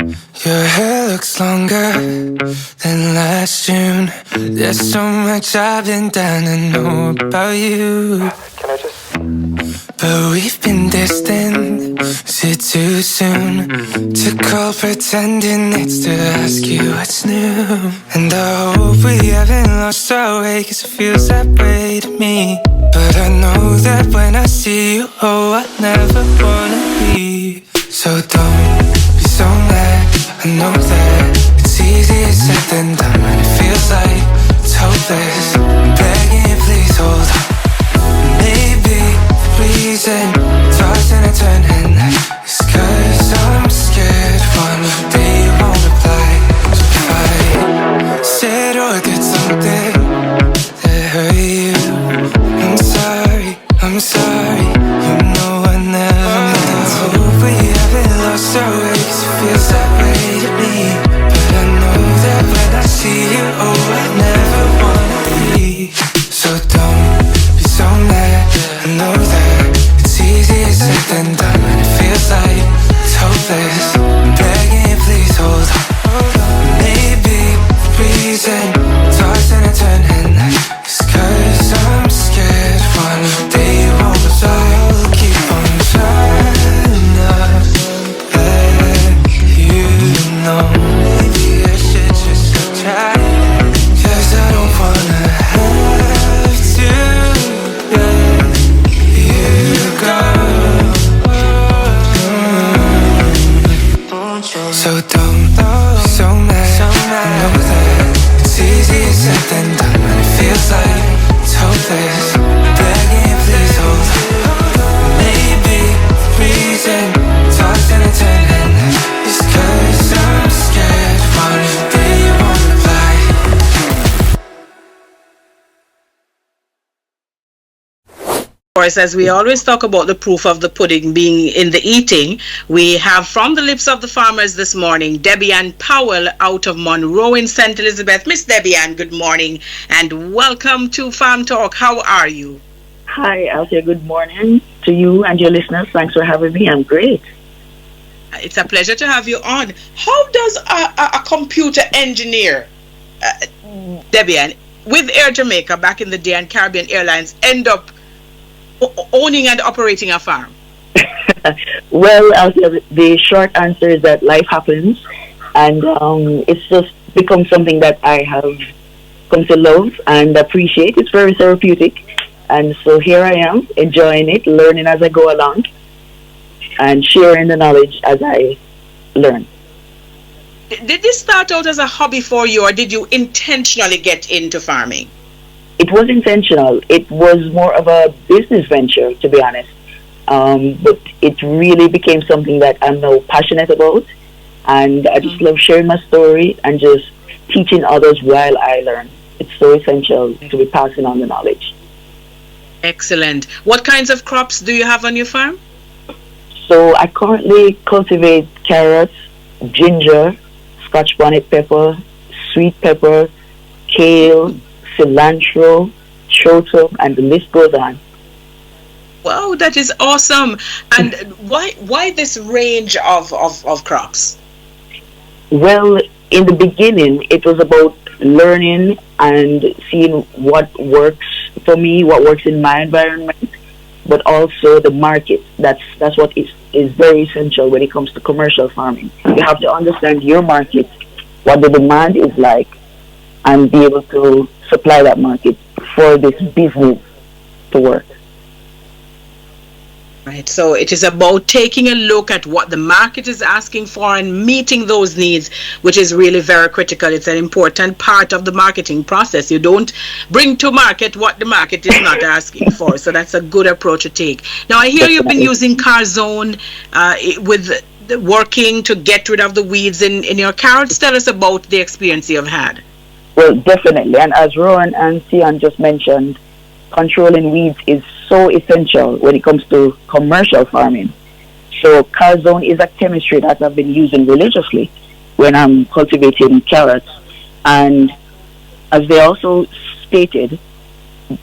Your hair looks longer than last June. There's so much I've been dying to know about you. But we've been distant. Is it too soon to call pretending it's to ask you what's new? And I hope we haven't lost our way, 'cause it feels that way to me. But I know that when I see you, oh, I never wanna leave. So don't be so mad, I know that it's easier said than done. And it feels like it's hopeless. I'm begging you, please hold on. Maybe the reason tossing and turning is 'cause I'm scared one day you won't reply. So if I said or did something that hurt you, I'm sorry, you know I never meant to. I hope we haven't lost our way, 'cause it feels that way to me. But I know that when I see you, oh, I never wanna leave. So don't be so mad, I know that it's easier said than done. And it feels like it's hopeless. I'm begging you, please hold on. Maybe the reason tossing and turning is 'cause I'm scared one day you won't reply. I'll keep on trying not to let you know. Maybe I should just try, 'cause I don't wanna have to let you go. So don't be so mad, I know that it's easier said than done. And it feels like it's hopeless. Begging you, please hold on. Maybe the reason tossing and turning is 'cause I'm scared one day you won't reply. Of course, as we always talk about the proof of the pudding being in the eating, we have from the lips of the farmers this morning, Debbie Ann Powell out of Monroe in St. Elizabeth. Miss Debbie Ann, good morning and welcome to Farm Talk. How are you? Hi, Althea. Good morning to you and your listeners. Thanks for having me. I'm great. It's a pleasure to have you on. How does a computer engineer, Debbie Ann, with Air Jamaica back in the day and Caribbean Airlines end up owning and operating a farm? Well, Althea, the short answer is that life happens, and it's just become something that I have come to love and appreciate. It's very therapeutic. And so here I am, enjoying it, learning as I go along, and sharing the knowledge as I learn. Did this start out as a hobby for you, or did you intentionally get into farming? It was intentional. It was more of a business venture, to be honest. But it really became something that I'm now passionate about. And I just love sharing my story and just teaching others while I learn. It's so essential to be passing on the knowledge. Excellent. What kinds of crops do you have on your farm? So I currently cultivate carrots, ginger, Scotch bonnet pepper, sweet pepper, kale, cilantro, shoto, and the list goes on. Wow, that is awesome. And why this range of crops? Well, in the beginning, it was about learning and seeing what works for me, what works in my environment, but also the market. That's what is very essential when it comes to commercial farming. You have to understand your market, what the demand is like, and be able to supply that market for this business to work. Right, so it is about taking a look at what the market is asking for and meeting those needs, which is really very critical. It's an important part of the marketing process. You don't bring to market what the market is not asking for. So that's a good approach to take. Now, I hear you've been using Carzone with working to get rid of the weeds in your carrots. Tell us about the experience you've had. Well, definitely. And as Rowan and Sian just mentioned, controlling weeds is so essential when it comes to commercial farming. So Carzone is a chemistry that I've been using religiously when I'm cultivating carrots. And as they also stated,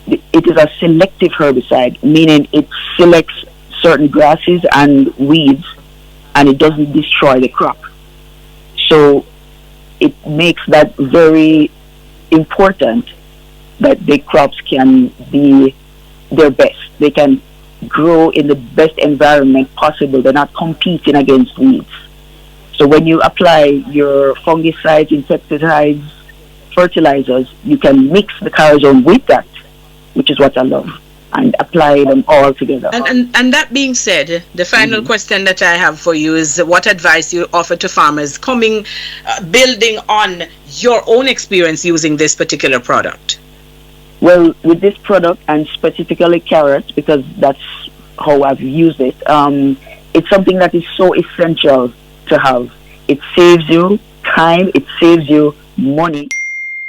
it is a selective herbicide, meaning it selects certain grasses and weeds and it doesn't destroy the crop. So it makes that very important that the crops can be their best. They can grow in the best environment possible. They're not competing against weeds. So when you apply your fungicides, insecticides, fertilizers, you can mix the Carazone with that, which is what I love, and apply them all together. And that being said, the final question that I have for you is what advice you offer to farmers building on your own experience using this particular product? Well, with this product and specifically carrots, because that's how I've used it, it's something that is so essential to have. It saves you time, it saves you money.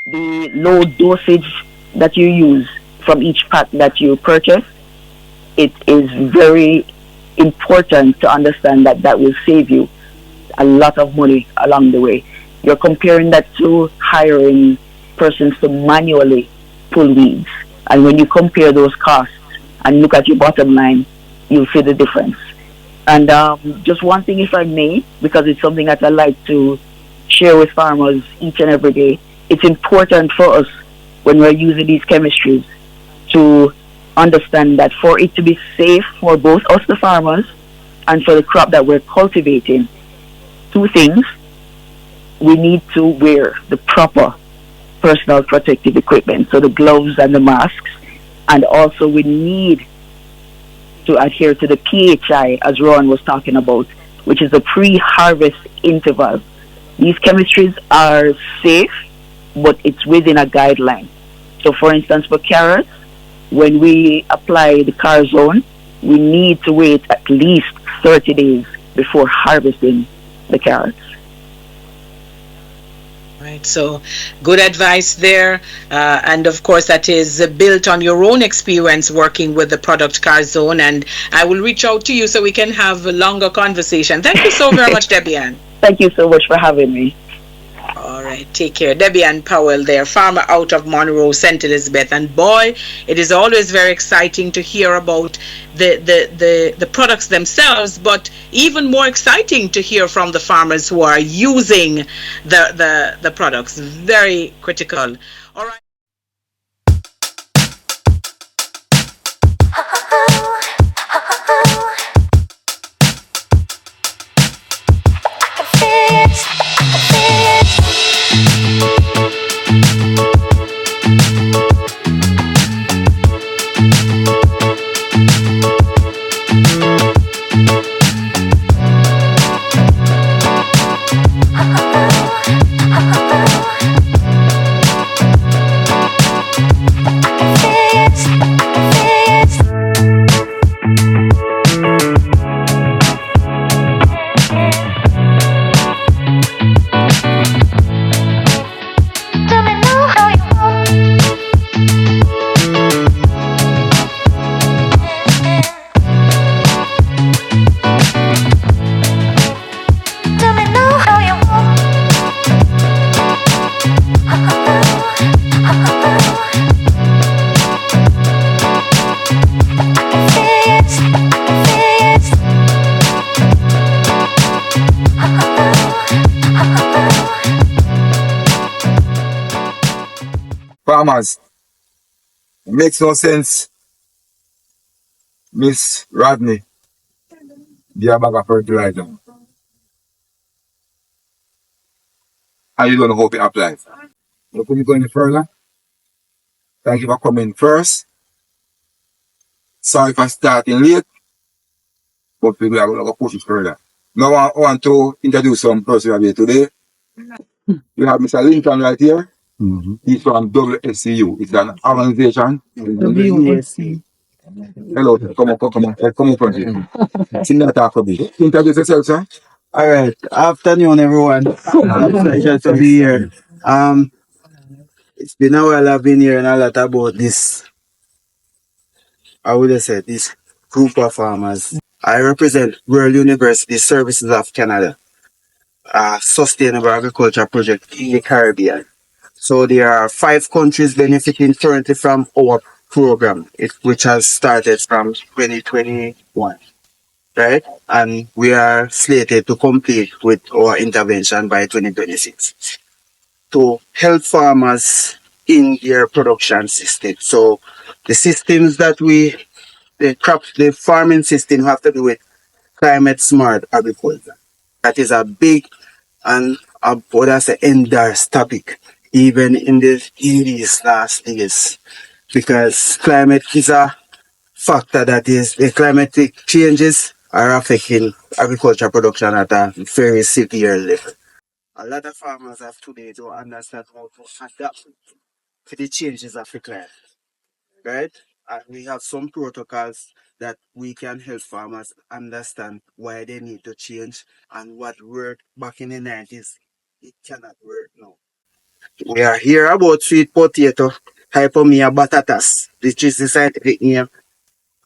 The low dosage that you use from each pack that you purchase, it is very important to understand that that will save you a lot of money along the way. You're comparing that to hiring persons to manually pull weeds. And when you compare those costs and look at your bottom line, you'll see the difference. And just one thing, if I may, because it's something that I like to share with farmers each and every day, it's important for us when we're using these chemistries to understand that for it to be safe for both us, the farmers, and for the crop that we're cultivating, two things: we need to wear the proper personal protective equipment, so the gloves and the masks, and also we need to adhere to the PHI, as Ron was talking about, which is the pre-harvest interval. These chemistries are safe, but it's within a guideline. So for instance, for carrots, when we apply the Carazone, we need to wait at least 30 days before harvesting the carrots. Right, so good advice there, and of course that is built on your own experience working with the product Carazone, and I will reach out to you so we can have a longer conversation. Thank you so very much, Debbie Ann. Thank you so much for having me. All right, take care. Debbie Ann Powell there, farmer out of Monroe, St. Elizabeth. And boy, it is always very exciting to hear about the products themselves, but even more exciting to hear from the farmers who are using the products. Very critical. All right. Farmers, it makes no sense, Miss Rodney, give a bag of fertilizer. And you don't know how to apply. Before we go any further, thank you for coming first. Sorry for starting late, but we are going to push it further. Now I want to introduce some person here today. We have Mr. Lincoln right here. He's from WSCU. It's an organization. WUSC. Hello, come on front here. Sing that talk for me. Introduce yourself, sir. All right. Afternoon, everyone. Pleasure to be here. It's been a while I've been hearing a lot about this. I would have said this group of farmers. I represent World University Services of Canada, a sustainable agriculture project in the Caribbean. So there are 5 countries benefiting currently from our program, which has started from 2021. right? And we are slated to complete with our intervention by 2026 to help farmers in their production system. So the systems that the farming system have to do with climate smart agriculture. That is a big and what I say endless topic, even in these last days, because climate is a factor that is the climatic changes are affecting agriculture production at a very severe level. A lot of farmers have today to understand how to adapt to the changes of the climate, right? And we have some protocols that we can help farmers understand why they need to change and what worked back in the 90s. It cannot work now. We are here about sweet potato, hypomia batatas, which is the scientific name,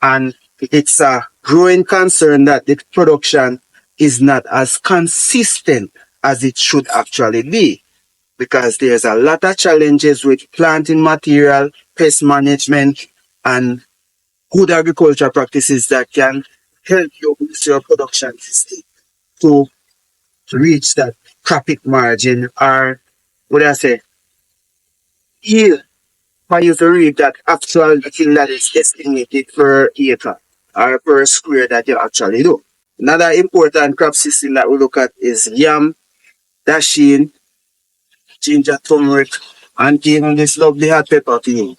and it's a growing concern that the production is not as consistent as it should actually be because there's a lot of challenges with planting material, pest management, and good agriculture practices that can help you boost your production system to reach that profit margin or what I say, yield for you to reach that actual yield that is estimated per acre or per square that you actually do. Another important crop system that we look at is yam, dasheen, ginger, turmeric, and even this lovely hot pepper thing.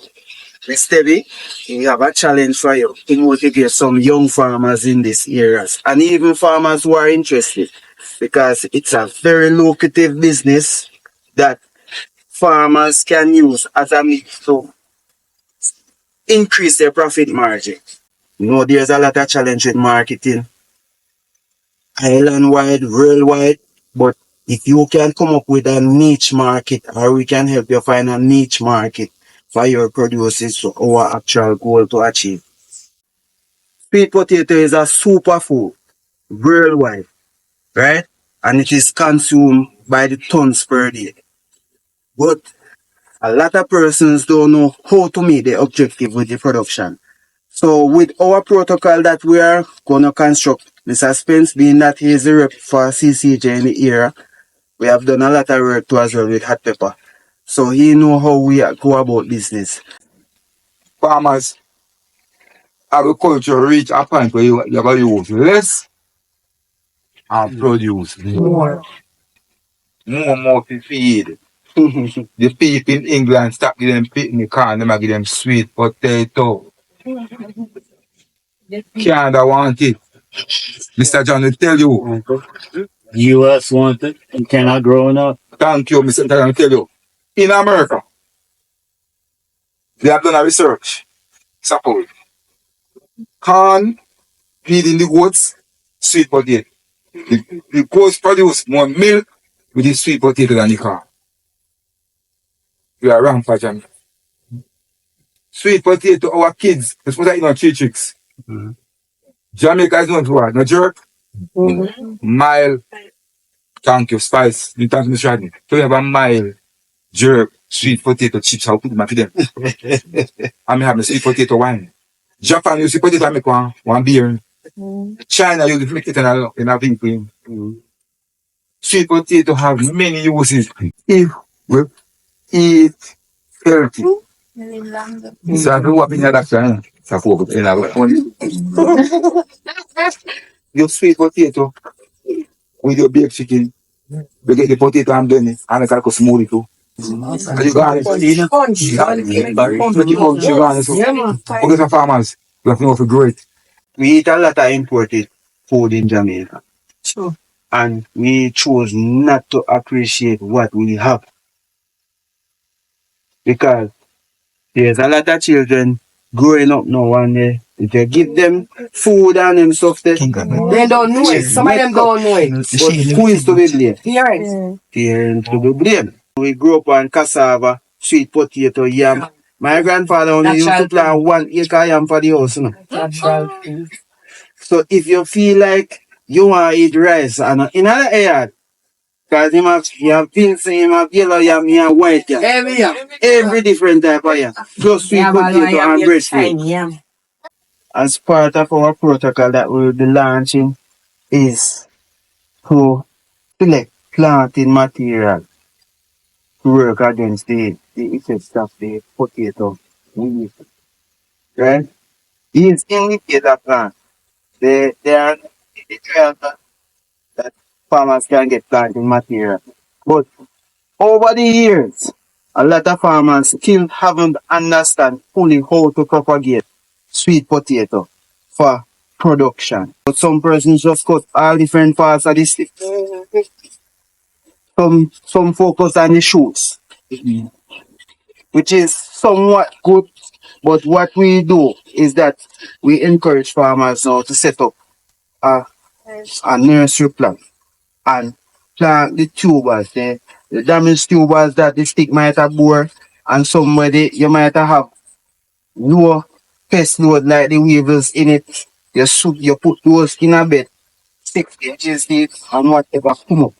Mr. B, we have a challenge for you to motivate some young farmers in these areas and even farmers who are interested because it's a very lucrative business that farmers can use as a means to increase their profit margin. You know, there's a lot of challenge with marketing, island wide, worldwide, but if you can come up with a niche market or we can help you find a niche market for your produce, so our actual goal to achieve. Sweet potato is a superfood worldwide, right? And it is consumed by the tons per day. But a lot of persons don't know how to meet the objective with the production. So with our protocol that we are going to construct, Mr. Spence being that he is the rep for CCJ in the area, we have done a lot of work too as well with hot pepper. So he know how we go about business. Farmers, agriculture reach a point where you're going to use less and produce more. More to feed. The people in England stop giving them picnic and them give them sweet potato. Canada want it. Mr. John will tell you. US want it and cannot grow enough. Thank you, Mr. John will tell you. In America, they have done a research. Suppose corn feeding the goats sweet potato. The goats produce more milk with the sweet potato than the corn. We are wrong for Jamaica. Sweet potato, our kids, they're supposed to eat on 3 chicks. Jamaica is known for what? No jerk? Mild, thank you, spice. You thank you, Mr. Rodney. So we have a mild, jerk, sweet potato chips. I'll put them for them. And we have the sweet potato wine. Japan use sweet potato and make one beer. China use make it in a vincle. Sweet potato have many uses if we eat healthy. So I grew up in that kind. Your sweet potato with your baked chicken. You get the potato and done it, and I can smooth it too. And you got it. You got it. Okay, some farmers, you have to know if you grow it. We eat a lot of imported food in Jamaica. Sure. And we choose not to appreciate what we have. Because there's a lot of children growing up now and if you give them food and them stuff, they don't know it. Some of them don't know it. But who is to be blamed? Parents. Parents to be blamed. We grew up on cassava, sweet potato, yam. My grandfather only used to plant 1 acre yam for the house. You know? So if you feel like you want to eat rice and in another yard, because you have beans, you have yellow yam, you have white yam. Every different type of yam. Just sweet potato and breadfruit. As part of our protocol that we'll be launching is to select planting material to work against the effects of the potato weed. Right? These indicator plants, they are the trial that farmers can get planting material. But over the years, a lot of farmers still haven't understand fully how to propagate sweet potato for production. But some persons just cut all different parts of the stick. Some focus on the shoots, which is somewhat good. But what we do is that we encourage farmers now to set up a nursery plan and plant the tubers, the damaged tubers that the stick might have bore, and somewhere you might have low pest load like the weevils in it. You put those in a bed, 6 inches deep, and whatever come up.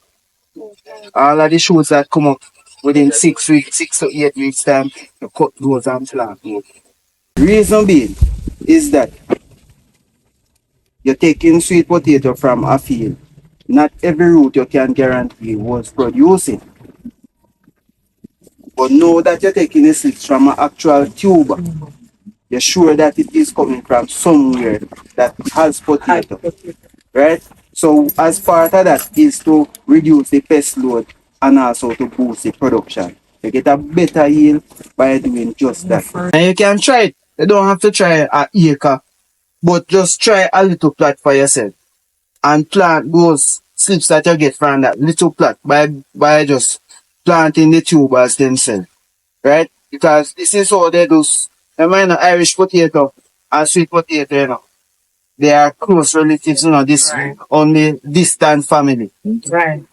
All of the shoots that come up within 6 weeks, 6 to 8 weeks time, you cut those and plant those. Reason being is that you're taking sweet potato from a field. Not every root you can guarantee was producing. But know that you're taking the seeds from an actual tuber. You're sure that it is coming from somewhere that has potato. Right? So as part of that is to reduce the pest load and also to boost the production. You get a better yield by doing just that. And you can try it. You don't have to try an acre, but just try a little plot for yourself and plant those slips that you get from that little plot by just planting the tubers themselves. Right? Because this is how they do. I mean, Irish potato and sweet potato, you know. They are close relatives, you know, this only distant family. Right.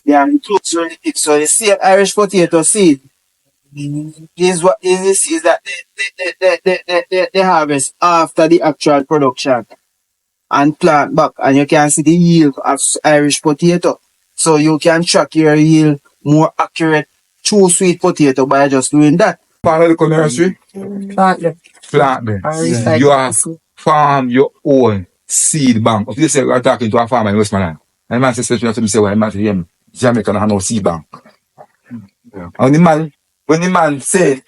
They are close relatives. So you see Irish potato seed is what is this is that they harvest after the actual production and plant back, and you can see the yield of Irish potato. So you can track your yield more accurate through sweet potato by just doing that. Part of the nursery, plant them. You have farm your own seed bank. If you say you're talking to a farmer in Westmoreland, and the man says to me, say, well, the man says, Jamaica don't have no seed bank. Yeah. And when the man said,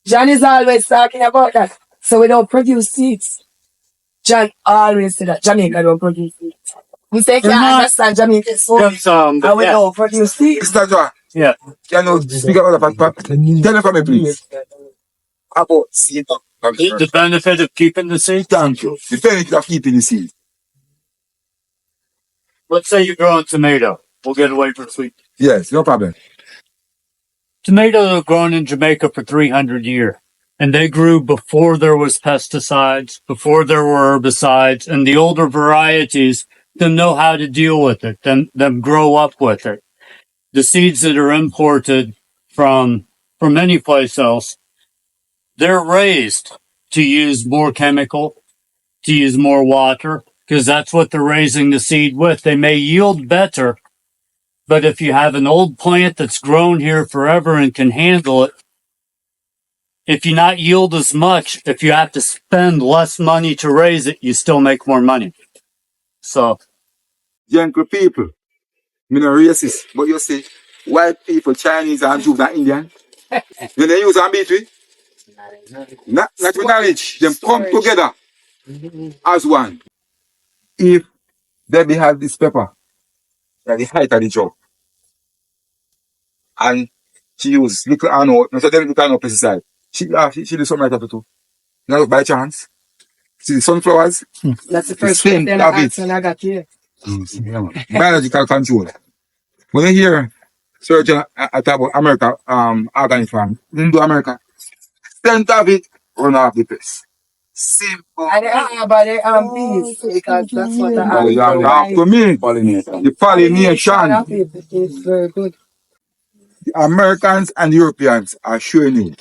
John is always talking about that. So we don't produce seeds. John always say that Jamaica don't produce seeds. We say can't understand Jamaica so and we don't produce seeds. Mr. John, Yeah. can you speak about that? Tell me for me, please. About seed bank. The benefit of keeping the seed? Thank you. The benefit of keeping the seed. Let's say you're growing tomato. We'll get away from sweet. Yes, no problem. Tomatoes are grown in Jamaica for 300 years. And they grew before there was pesticides, before there were herbicides, and the older varieties them know how to deal with it, them grow up with it. The seeds that are imported from any place else, they're raised to use more chemical, to use more water, because that's what they're raising the seed with. They may yield better, but if you have an old plant that's grown here forever and can handle it, if you not yield as much, if you have to spend less money to raise it, you still make more money. So, Young people, me no racist, but you see, white people, Chinese and Jews and Indian, when they use and beat with, not with knowledge, them come together as one. If Debbie had this pepper at the height of the job, and she used little anno, not so little anno pesticide, she did something like that too. Not by chance. See the sunflowers? That's the first thing I asked when I got here. Biological control. When you hear surgeon talk about America, organic farm, didn't do America. Center of it, run off the place. Simple. And the bees, because that's what the to me, the pollination. is very good. The Americans and Europeans are showing you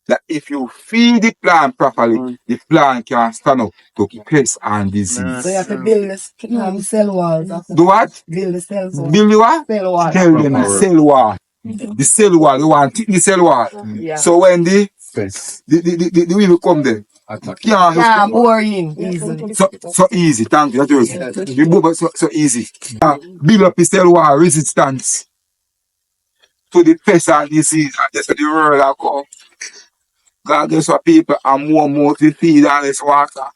that if you feed the plant properly, the plant can stand up to pests and disease. So you have to build the cell walls. Do what? Build the cell walls. Build the what? Cell walls. Tell them the cell wall. The cell wall, you want to thick the cell wall. Yeah. So when the weevil come there, Yeah, boring. Easily. So easy, thank you. You move so easy. Build up a cell wall resistance to the pest and disease. And that's what the world have come. God gives what people are more to feed and less water.